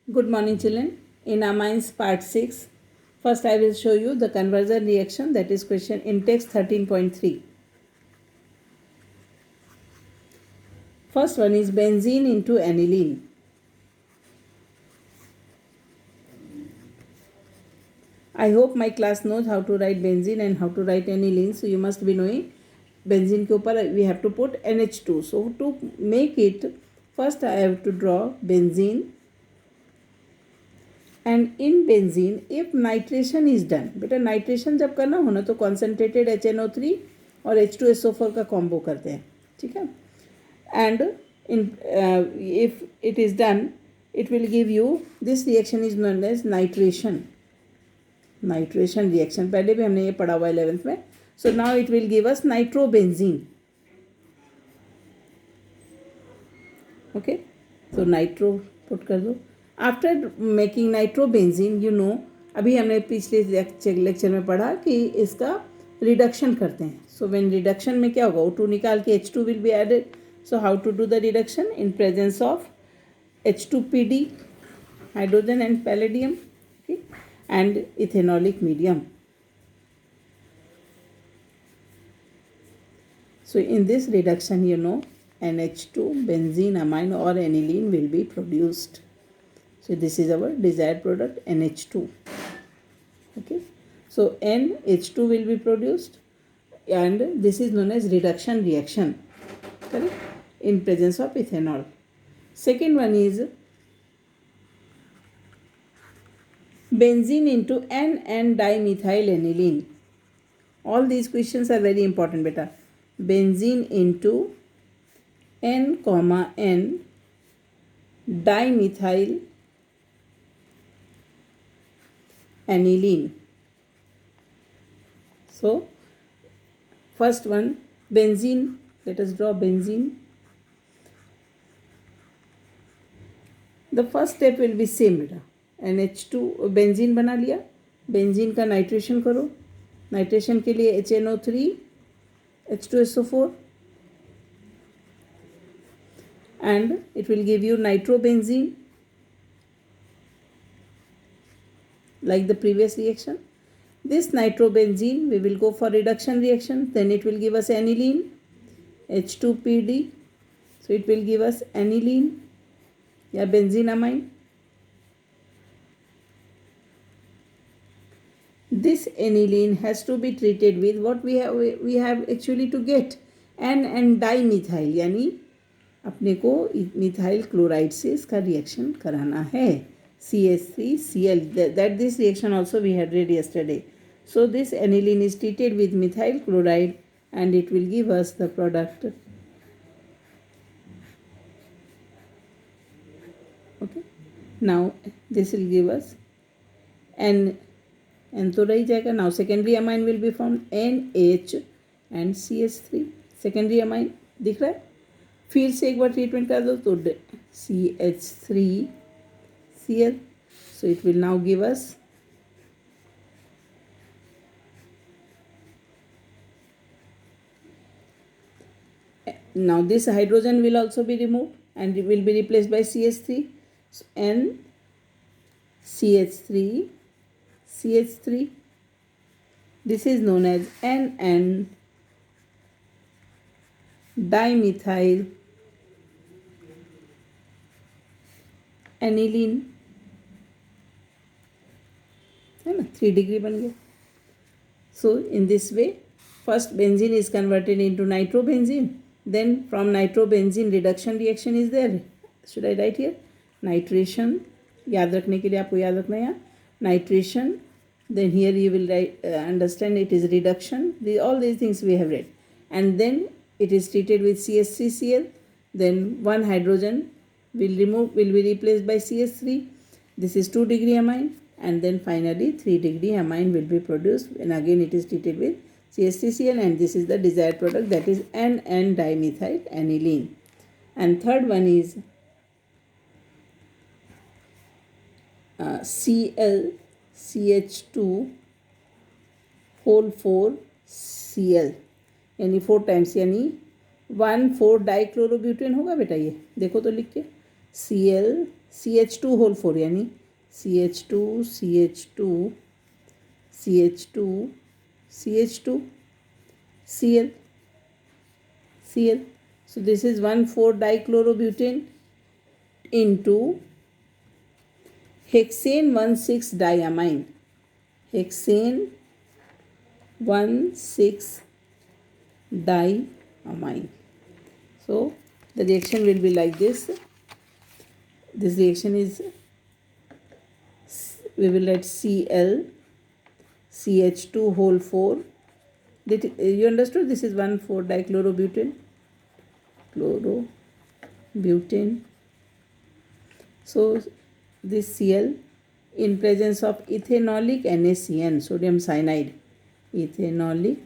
Good morning, children. In amines part 6, first I will show you the conversion reaction, that is question in text 13.3. First one is benzene into aniline. I hope my class knows how to write benzene and how to write aniline. So you must be knowing benzene ke upar we have to put NH2. So to make it, first I have to draw benzene. And in benzene if nitration is done, बेटा nitration जब करना हो ना तो concentrated HNO3 और H2SO4 का combo करते हैं, ठीक है. And in if it is done it will give you this reaction is known as nitration reaction. पहले भी हमने ये पढ़ा हुआ 11th में. So now it will give us nitrobenzene. Okay, तो नाइट्रो पुट कर दो. After making nitrobenzene you know, अभी हमने पिछले लेक्चर में पढ़ा कि इसका रिडक्शन करते हैं. सो व्हेन रिडक्शन में क्या होगा, O2 निकाल के H2 will be added. So how to do the reduction in presence of H2PD hydrogen and palladium and ethanolic medium. So in this reduction you know NH2 benzene amine or aniline will be produced. So this is our desired product NH2. Okay, so NH2 will be produced and this is known as reduction reaction, correct, in presence of ethanol. Second one is benzene into N-dimethyl aniline. All these questions are very important beta. Benzene into N, N dimethyl aniline. So first one benzene, let us draw benzene. The first step will be same beta. NH2 benzene बना लिया. Benzene का nitration करो. Nitration के लिए HNO3 H2SO4 and it will give you nitrobenzene like the previous reaction. This nitrobenzene we will go for reduction reaction, then it will give us aniline H2PD. So it will give us aniline या benzenamine. This aniline has to be treated with what we have actually to get N-dimethyl, यानी अपने को methyl chloride से इसका reaction कराना है CH3Cl. that this reaction also we had read yesterday. So this aniline is treated with methyl chloride and it will give us the product. Okay, now this will give us N तो रही जाएगा. Now secondary amine will be form NH and CH3. Secondary amine दिख रहा है. फिर से एक बार treatment कर दो तो CH3Cl. So it will now give us now this hydrogen will also be removed and it will be replaced by CH3 and CH3. This is known as N dimethyl aniline, है ना. 3 degree बन गया. So in this way first benzene is converted into nitrobenzene, then from nitrobenzene reduction reaction is there. Should I write here nitration, याद रखने के लिए आपको याद रखना है यहाँ nitration. Then here you will write, understand it is reduction. All these things we have read. And then it is treated with CH3Cl. Then one hydrogen will be replaced by CH3. This is 2 degree amine. And then finally 3 degree amine will be produced. And again it is treated with CH3Cl. And this is the desired product, that is N-dimethyl aniline. And third one is ClCH2 whole 4 Cl यानी 4 times यानी 1,4 dichlorobutane होगा बेटा. ये देखो तो लिख के CL CH2 whole 4 यानी CH2 CH2 CH2 CH2 Cl Cl. So this is 1,4-dichlorobutane into hexane 1,6-diamine. Hexane 1,6-diamine. So the reaction will be like this. This reaction is, we will write Cl CH2 whole 4. You understood? This is 1,4-dichlorobutane. Chlorobutane. So this Cl in presence of ethanolic NaCN, sodium cyanide. Ethanolic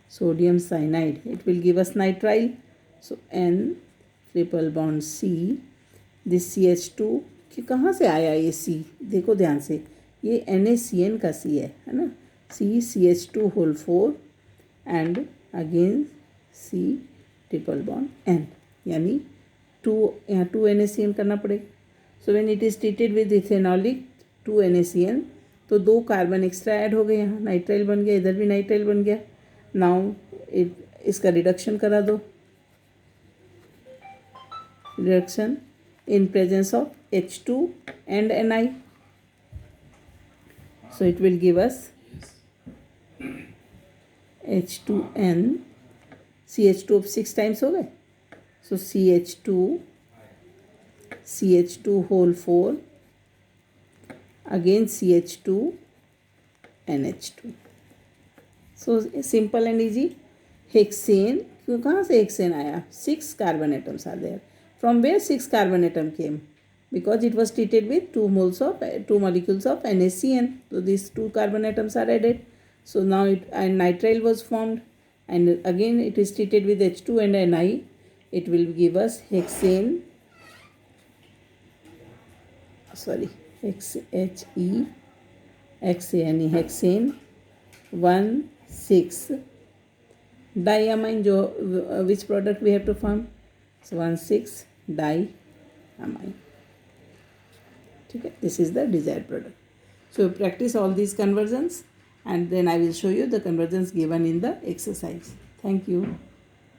sodium cyanide. It will give us nitrile. So N triple bond C. This CH2 कि कहाँ से आया ये C? देखो ध्यान से, ये NaCN का C है ना. CH2 whole 4 and again C triple bond N, यानी 2 यहाँ 2 NaCN करना पड़ेगा. So when it is treated with ethanolic 2 NaCN, तो 2 कार्बन एक्स्ट्रा ऐड हो गए, यहाँ नाइट्राइल बन गया, इधर भी नाइट्राइल बन गया. नाउ इसका रिडक्शन करा दो. Reduction in presence of H2 and Ni. So it will give us H2N, CH2 of 6 times हो गए. So CH2 whole 4, again CH2 NH2. So simple and easy. Hexane, क्यों कहाँ से hexane आया? 6 carbon atoms are there. From where 6 carbon atom came? Because it was treated with 2 molecules of NaCN. So these 2 carbon atoms are added. So now nitrile was formed, and again it is treated with H2 and Ni. It will give us hexane. Sorry, hexane 1,6-diamine. Which product we have to form? So 1,6-diamine. Okay, this is the desired product. So practice all these conversions, and then I will show you the conversions given in the exercise. Thank you.